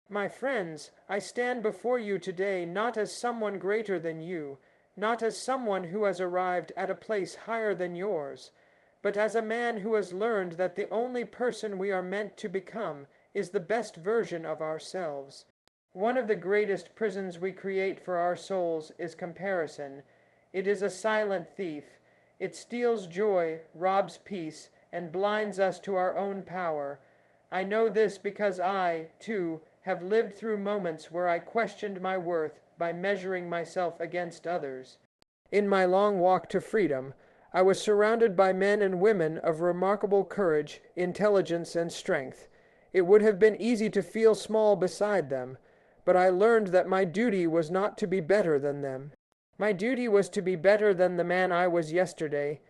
My friends, I stand before you today not as someone greater than you, not as someone who has arrived at a place higher than yours, but as a man who has learned that the only person we are meant to become is the best version of ourselves. One of the greatest prisons we create for our souls is comparison. It is a silent thief. It steals joy, robs peace, and blinds us to our own power. I know this because I, too, have lived through moments where I questioned my worth by measuring myself against others. In my long walk to freedom, I was surrounded by men and women of remarkable courage, intelligence, and strength. It would have been easy to feel small beside them, but I learned that my duty was not to be better than them. My duty was to be better than the man I was yesterday.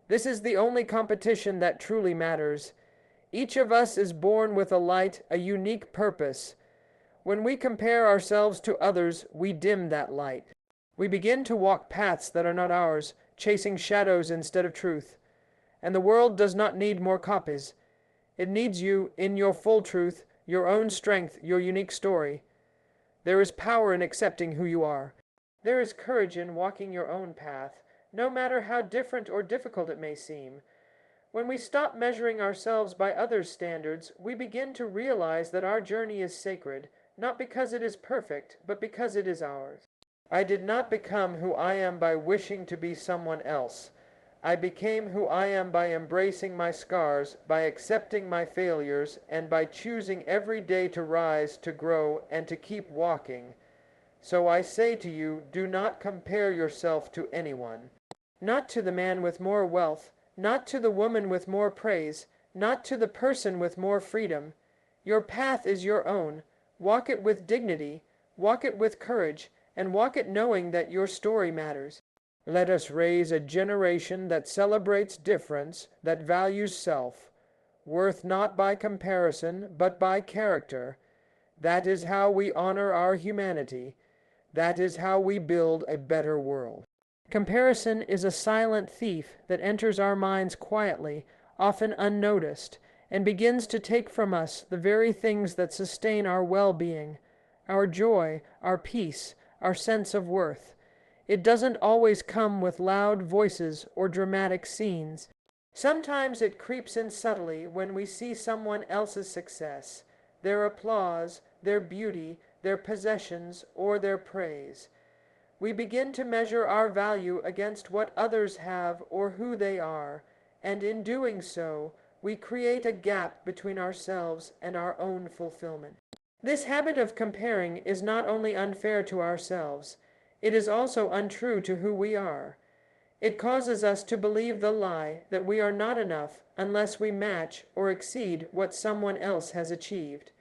This is the only competition that truly matters. Each of us is born with a light, a unique purpose. When we compare ourselves to others, we dim that light. We begin to walk paths that are not ours, chasing shadows instead of truth. And the world does not need more copies. It needs you in your full truth, your own strength, your unique story. There is power in accepting who you are. There is courage in walking your own path, no matter how different or difficult it may seem. When we stop measuring ourselves by others' standards, we begin to realize that our journey is sacred, not because it is perfect, but because it is ours. I did not become who I am by wishing to be someone else. I became who I am by embracing my scars, by accepting my failures, and by choosing every day to rise, to grow, and to keep walking. So I say to you, do not compare yourself to anyone. Not to the man with more wealth, not to the woman with more praise, not to the person with more freedom. Your path is your own. Walk it with dignity, walk it with courage, and walk it knowing that your story matters. Let us raise a generation that celebrates difference, that values self, worth not by comparison, but by character. That is how we honor our humanity. That is how we build a better world. Comparison is a silent thief that enters our minds quietly, often unnoticed, and begins to take from us the very things that sustain our well-being, our joy, our peace, our sense of worth. It doesn't always come with loud voices or dramatic scenes. Sometimes it creeps in subtly when we see someone else's success, their applause, their beauty, their possessions, or their praise. We begin to measure our value against what others have or who they are, and in doing so, we create a gap between ourselves and our own fulfillment. This habit of comparing is not only unfair to ourselves, it is also untrue to who we are. It causes us to believe the lie that we are not enough unless we match or exceed what someone else has achieved.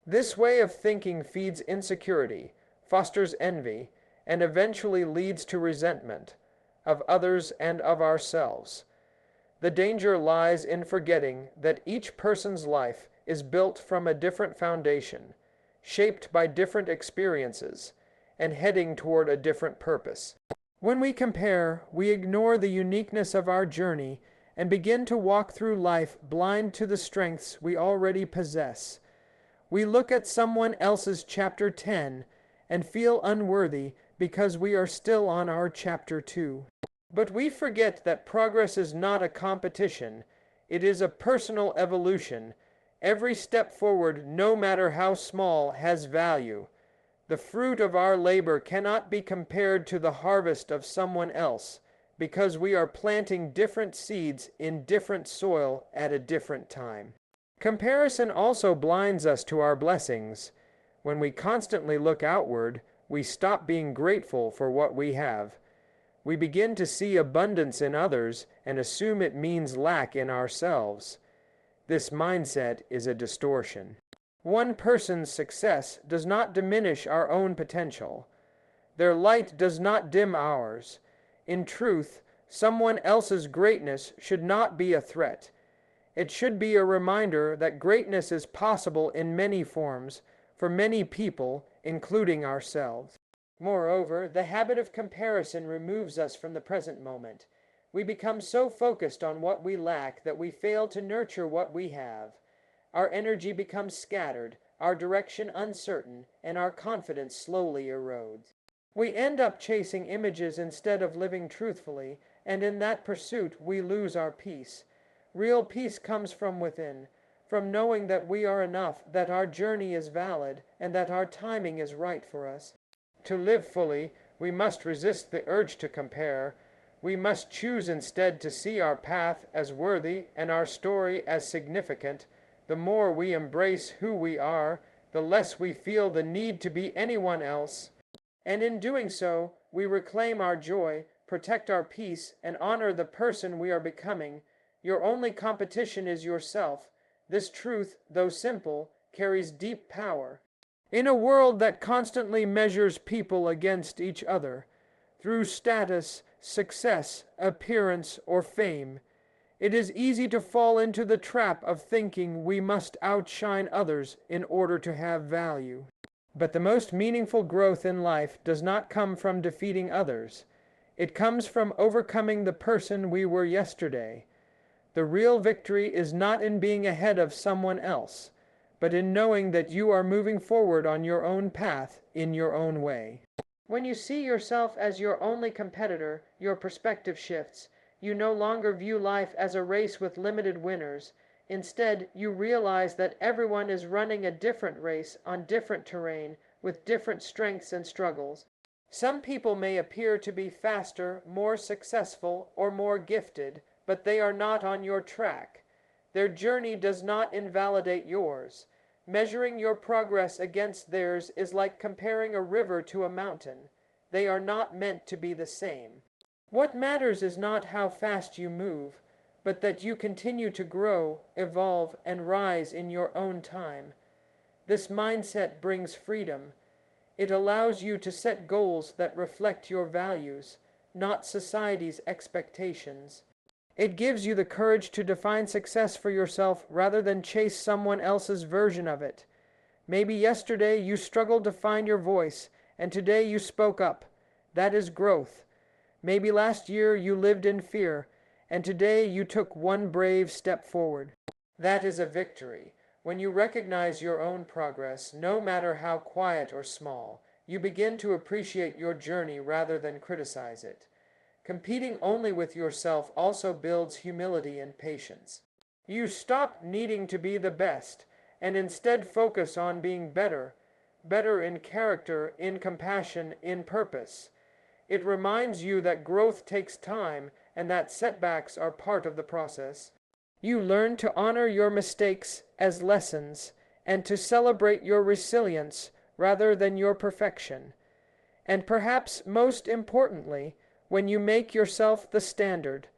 This way of thinking feeds insecurity, fosters envy, and eventually leads to resentment of others and of ourselves. The danger lies in forgetting that each person's life is built from a different foundation, shaped by different experiences, and heading toward a different purpose. When we compare, we ignore the uniqueness of our journey and begin to walk through life blind to the strengths we already possess. We look at someone else's chapter 10 and feel unworthy because we are still on our chapter 2. But we forget that progress is not a competition. It is a personal evolution. Every step forward, no matter how small, has value. The fruit of our labor cannot be compared to the harvest of someone else, because we are planting different seeds in different soil at a different time. Comparison also blinds us to our blessings. When we constantly look outward, we stop being grateful for what we have. We begin to see abundance in others and assume it means lack in ourselves. This mindset is a distortion. One person's success does not diminish our own potential. Their light does not dim ours. In truth, someone else's greatness should not be a threat. It should be a reminder that greatness is possible in many forms, for many people, including ourselves. Moreover, the habit of comparison removes us from the present moment. We become so focused on what we lack that we fail to nurture what we have. Our energy becomes scattered, our direction uncertain, and our confidence slowly erodes. We end up chasing images instead of living truthfully, and in that pursuit we lose our peace. Real peace comes from within, from knowing that we are enough, that our journey is valid, and that our timing is right for us. To live fully, we must resist the urge to compare. We must choose instead to see our path as worthy and our story as significant. The more we embrace who we are, the less we feel the need to be anyone else. And in doing so, we reclaim our joy, protect our peace, and honor the person we are becoming. Your only competition is yourself. This truth, though simple, carries deep power. In a world that constantly measures people against each other, through status, success, appearance, or fame, it is easy to fall into the trap of thinking we must outshine others in order to have value. But the most meaningful growth in life does not come from defeating others. It comes from overcoming the person we were yesterday. The real victory is not in being ahead of someone else, but in knowing that you are moving forward on your own path in your own way. When you see yourself as your only competitor, your perspective shifts. You no longer view life as a race with limited winners. Instead, you realize that everyone is running a different race on different terrain with different strengths and struggles. Some people may appear to be faster, more successful, or more gifted, but they are not on your track. Their journey does not invalidate yours. Measuring your progress against theirs is like comparing a river to a mountain. They are not meant to be the same. What matters is not how fast you move, but that you continue to grow, evolve, and rise in your own time. This mindset brings freedom. It allows you to set goals that reflect your values, not society's expectations. It gives you the courage to define success for yourself rather than chase someone else's version of it. Maybe yesterday you struggled to find your voice, and today you spoke up. That is growth. Maybe last year you lived in fear, and today you took one brave step forward. That is a victory. When you recognize your own progress, no matter how quiet or small, you begin to appreciate your journey rather than criticize it. Competing only with yourself also builds humility and patience. You stop needing to be the best, and instead focus on being better, better in character, in compassion, in purpose. It reminds you that growth takes time and that setbacks are part of the process. You learn to honor your mistakes as lessons and to celebrate your resilience rather than your perfection. And perhaps most importantly, when you make yourself the standard,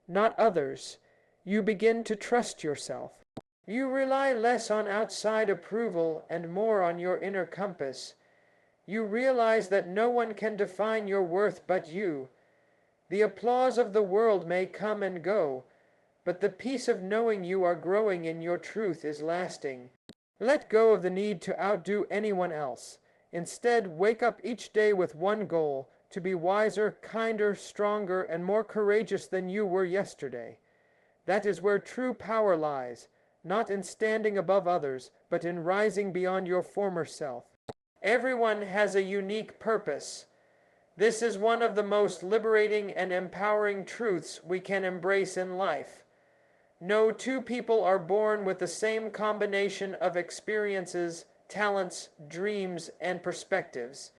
not others, you begin to trust yourself. You rely less on outside approval and more on your inner compass. You realize that no one can define your worth but you. The applause of the world may come and go, but the peace of knowing you are growing in your truth is lasting. Let go of the need to outdo anyone else. Instead, wake up each day with one goal: to be wiser, kinder, stronger, and more courageous than you were yesterday. That is where true power lies, not in standing above others, but in rising beyond your former self. Everyone has a unique purpose. This is one of the most liberating and empowering truths we can embrace in life. No two people are born with the same combination of experiences, talents, dreams, and perspectives.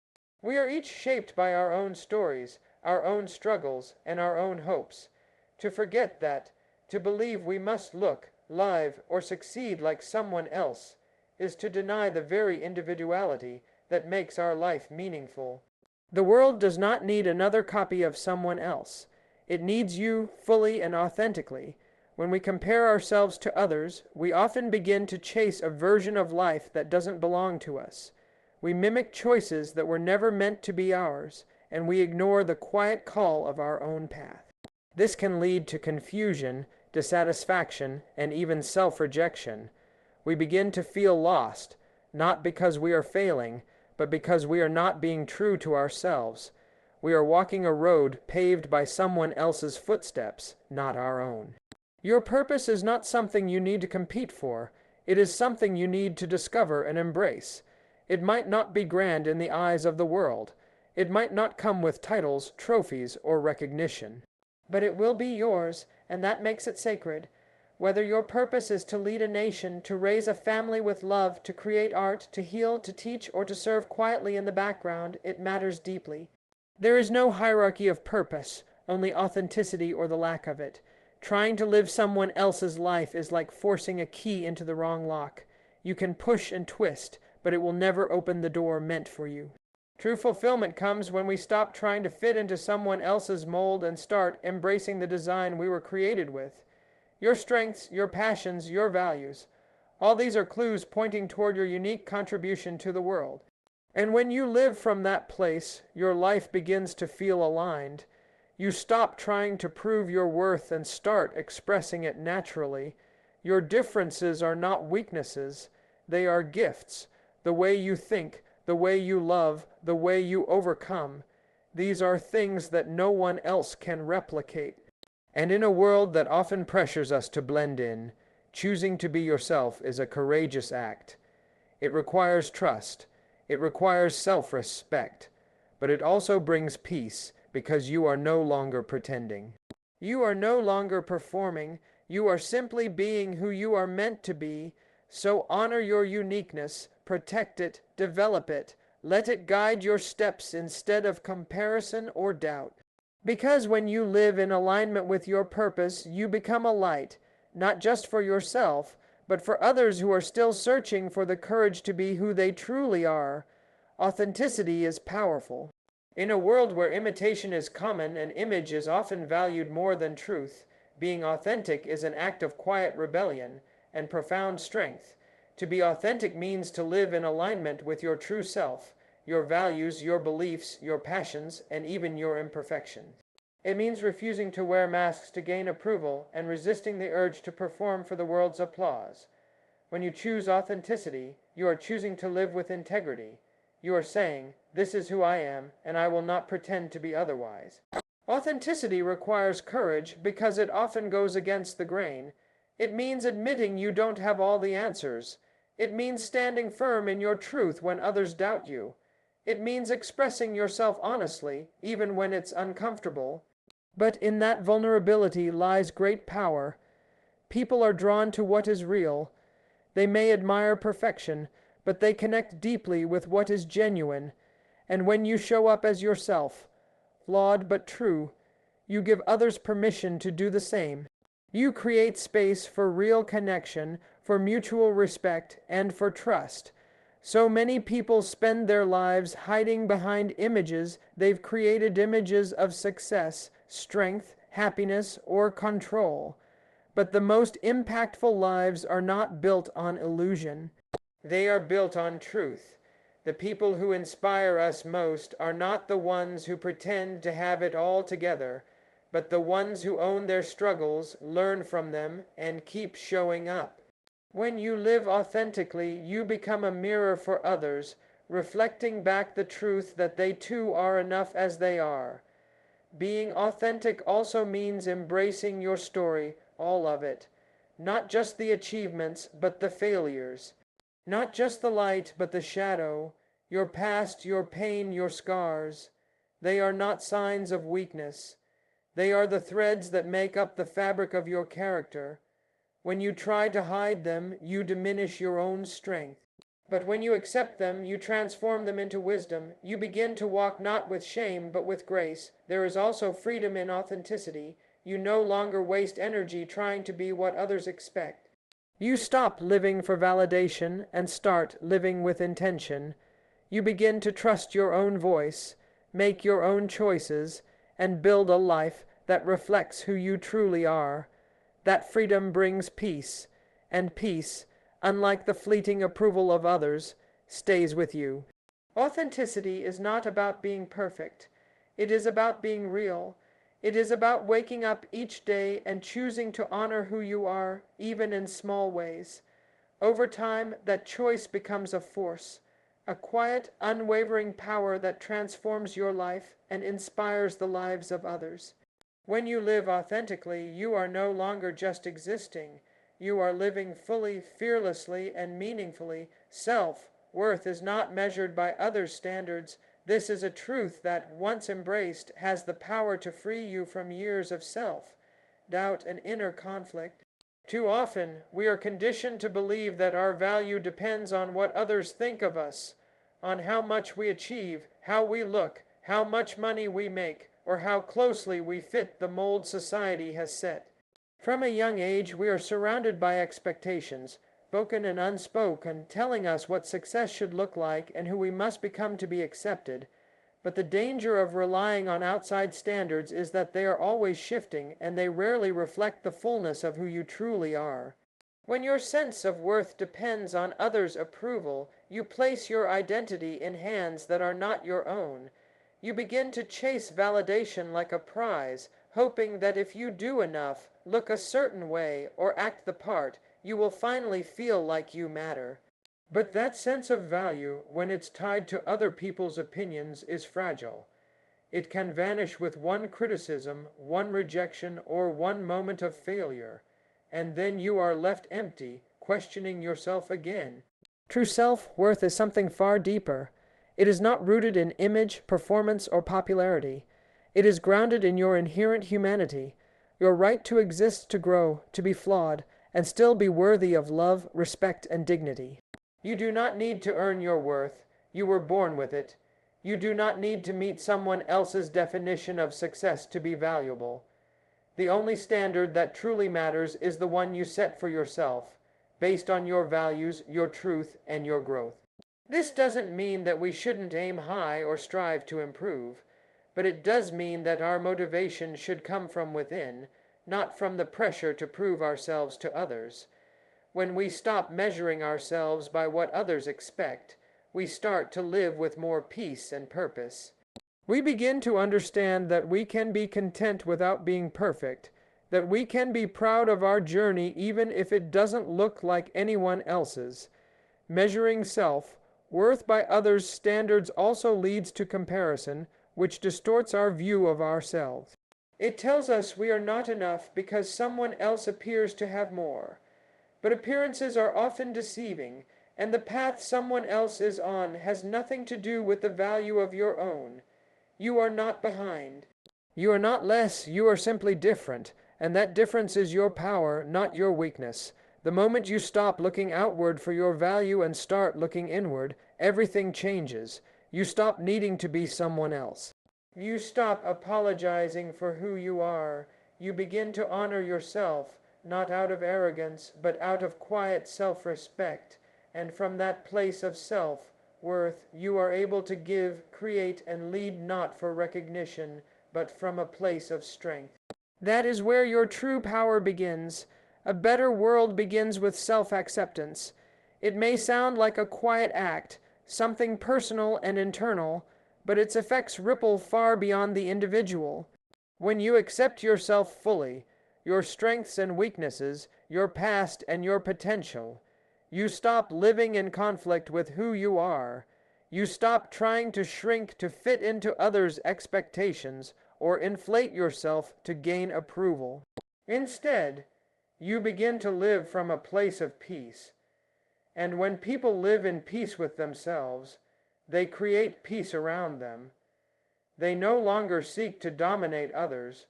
We are each shaped by our own stories, our own struggles, and our own hopes. To forget that, to believe we must look, live, or succeed like someone else, is to deny the very individuality that makes our life meaningful. The world does not need another copy of someone else. It needs you fully and authentically. When we compare ourselves to others, we often begin to chase a version of life that doesn't belong to us. We mimic choices that were never meant to be ours, and we ignore the quiet call of our own path. This can lead to confusion, dissatisfaction, and even self-rejection. We begin to feel lost, not because we are failing, but because we are not being true to ourselves. We are walking a road paved by someone else's footsteps, not our own. Your purpose is not something you need to compete for. It is something you need to discover and embrace. It might not be grand in the eyes of the world. It might not come with titles, trophies, or recognition. But it will be yours, and that makes it sacred. Whether your purpose is to lead a nation, to raise a family with love, to create art, to heal, to teach, or to serve quietly in the background, it matters deeply. There is no hierarchy of purpose, only authenticity or the lack of it. Trying to live someone else's life is like forcing a key into the wrong lock. You can push and twist, but it will never open the door meant for you. True fulfillment comes when we stop trying to fit into someone else's mold and start embracing the design we were created with. Your strengths, your passions, your values. All these are clues pointing toward your unique contribution to the world. And when you live from that place, your life begins to feel aligned. You stop trying to prove your worth and start expressing it naturally. Your differences are not weaknesses, they are gifts. The way you think, the way you love, the way you overcome. These are things that no one else can replicate. And in a world that often pressures us to blend in, choosing to be yourself is a courageous act. It requires trust. It requires self-respect. But it also brings peace because you are no longer pretending. You are no longer performing. You are simply being who you are meant to be. So honor your uniqueness, protect it, develop it. Let it guide your steps instead of comparison or doubt. Because when you live in alignment with your purpose, you become a light, not just for yourself, but for others who are still searching for the courage to be who they truly are. Authenticity is powerful. In a world where imitation is common and image is often valued more than truth, being authentic is an act of quiet rebellion and profound strength. To be authentic means to live in alignment with your true self, your values, your beliefs, your passions, and even your imperfections. It means refusing to wear masks to gain approval and resisting the urge to perform for the world's applause. When you choose authenticity, you are choosing to live with integrity. You are saying, "This is who I am, and I will not pretend to be otherwise." Authenticity requires courage because it often goes against the grain. It means admitting you don't have all the answers. It means standing firm in your truth when others doubt you. It means expressing yourself honestly, even when it's uncomfortable. But in that vulnerability lies great power. People are drawn to what is real. They may admire perfection, but they connect deeply with what is genuine. And when you show up as yourself, flawed but true, you give others permission to do the same. You create space for real connection, for mutual respect, and for trust. So many people spend their lives hiding behind images they've created, images of success, strength, happiness, or control. But the most impactful lives are not built on illusion. They are built on truth. The people who inspire us most are not the ones who pretend to have it all together, but the ones who own their struggles, learn from them, and keep showing up. When you live authentically, you become a mirror for others, reflecting back the truth that they too are enough as they are. Being authentic also means embracing your story, all of it. Not just the achievements, but the failures. Not just the light, but the shadow. Your past, your pain, your scars. They are not signs of weakness. They are the threads that make up the fabric of your character. When you try to hide them, you diminish your own strength. But when you accept them, you transform them into wisdom. You begin to walk not with shame, but with grace. There is also freedom in authenticity. You no longer waste energy trying to be what others expect. You stop living for validation and start living with intention. You begin to trust your own voice, make your own choices, and build a life that reflects who you truly are. That freedom brings peace, and peace, unlike the fleeting approval of others, stays with you. Authenticity is not about being perfect. It is about being real. It is about waking up each day and choosing to honor who you are, even in small ways. Over time, that choice becomes a force, a quiet, unwavering power that transforms your life and inspires the lives of others. When you live authentically, you are no longer just existing. you are living fully, fearlessly, and meaningfully. Self-worth is not measured by others' standards. This is a truth that, once embraced, has the power to free you from years of self-doubt and inner conflict. Too often, we are conditioned to believe that our value depends on what others think of us, on how much we achieve, how we look, how much money we make, or how closely we fit the mold society has set. From a young age, we are surrounded by expectations, spoken and unspoken, telling us what success should look like and who we must become to be accepted. But the danger of relying on outside standards is that they are always shifting, and they rarely reflect the fullness of who you truly are. When your sense of worth depends on others' approval, you place your identity in hands that are not your own. You begin to chase validation like a prize, hoping that if you do enough, look a certain way, or act the part, you will finally feel like you matter. But that sense of value, when it's tied to other people's opinions, is fragile. It can vanish with one criticism, one rejection, or one moment of failure, and then you are left empty, questioning yourself again. True self-worth is something far deeper. It is not rooted in image, performance, or popularity. It is grounded in your inherent humanity, your right to exist, to grow, to be flawed, and still be worthy of love, respect, and dignity. You do not need to earn your worth. You were born with it. You do not need to meet someone else's definition of success to be valuable. The only standard that truly matters is the one you set for yourself, based on your values, your truth, and your growth. This doesn't mean that we shouldn't aim high or strive to improve, but it does mean that our motivation should come from within, not from the pressure to prove ourselves to others. When we stop measuring ourselves by what others expect, we start to live with more peace and purpose. We begin to understand that we can be content without being perfect, that we can be proud of our journey even if it doesn't look like anyone else's. Measuring self-worth by others' standards also leads to comparison, which distorts our view of ourselves. It tells us we are not enough because someone else appears to have more. But appearances are often deceiving, and the path someone else is on has nothing to do with the value of your own. You are not behind. You are not less, you are simply different, and that difference is your power, not your weakness. The moment you stop looking outward for your value and start looking inward, everything changes. You stop needing to be someone else. You stop apologizing for who you are. You begin to honor yourself, not out of arrogance, but out of quiet self-respect. And from that place of self-worth, you are able to give, create, and lead not for recognition, but from a place of strength. That is where your true power begins. A better world begins with self-acceptance. It may sound like a quiet act, something personal and internal, but its effects ripple far beyond the individual. When you accept yourself fully, your strengths and weaknesses, your past and your potential, you stop living in conflict with who you are. You stop trying to shrink to fit into others' expectations or inflate yourself to gain approval. Instead, you begin to live from a place of peace. And when people live in peace with themselves, they create peace around them. They no longer seek to dominate others,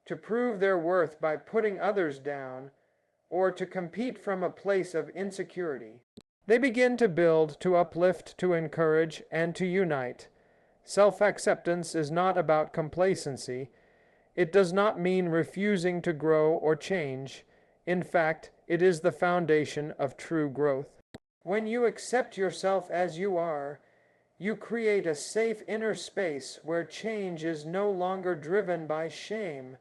to prove their worth by putting others down, or to compete from a place of insecurity. They begin to build, to uplift, to encourage, and to unite. Self-acceptance is not about complacency. It does not mean refusing to grow or change. In fact, it is the foundation of true growth. When you accept yourself as you are, you create a safe inner space where change is no longer driven by shame,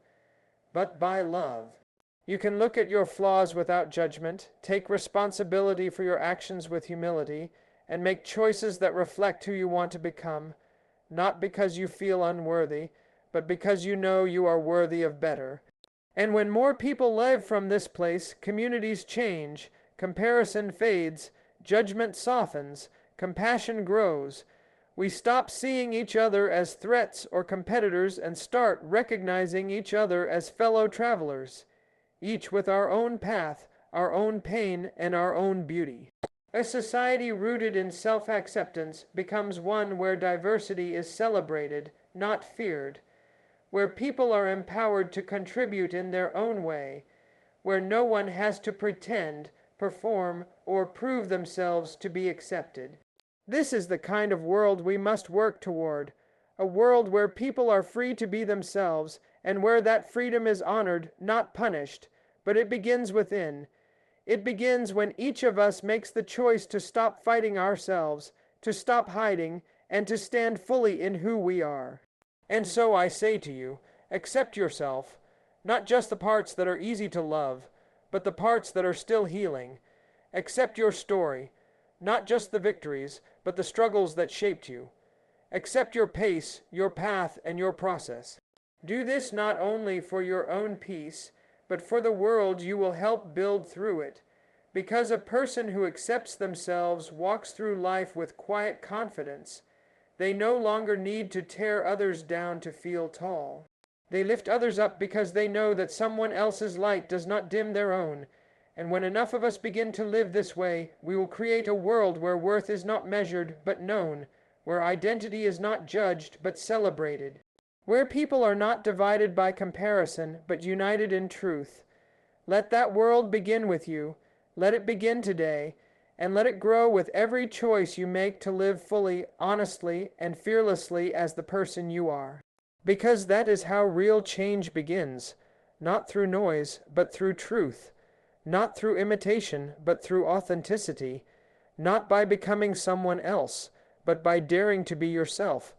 but by love. You can look at your flaws without judgment, take responsibility for your actions with humility, and make choices that reflect who you want to become, not because you feel unworthy, but because you know you are worthy of better. And when more people live from this place, communities change, comparison fades, judgment softens, compassion grows. We stop seeing each other as threats or competitors and start recognizing each other as fellow travelers, each with our own path, our own pain, and our own beauty. A society rooted in self-acceptance becomes one where diversity is celebrated, not feared, where people are empowered to contribute in their own way, where no one has to pretend, perform, or prove themselves to be accepted. This is the kind of world we must work toward, a world where people are free to be themselves, and where that freedom is honored, not punished, but it begins within. It begins when each of us makes the choice to stop fighting ourselves, to stop hiding, and to stand fully in who we are. And so I say to you, accept yourself, not just the parts that are easy to love, but the parts that are still healing. Accept your story, not just the victories, but the struggles that shaped you. Accept your pace, your path, and your process. Do this not only for your own peace, but for the world you will help build through it, because a person who accepts themselves walks through life with quiet confidence. They no longer need to tear others down to feel tall. They lift others up because they know that someone else's light does not dim their own, and when enough of us begin to live this way, we will create a world where worth is not measured but known, where identity is not judged but celebrated, where people are not divided by comparison, but united in truth. Let that world begin with you. Let it begin today, and let it grow with every choice you make to live fully, honestly, and fearlessly as the person you are. Because that is how real change begins, not through noise, but through truth, not through imitation, but through authenticity, not by becoming someone else, but by daring to be yourself,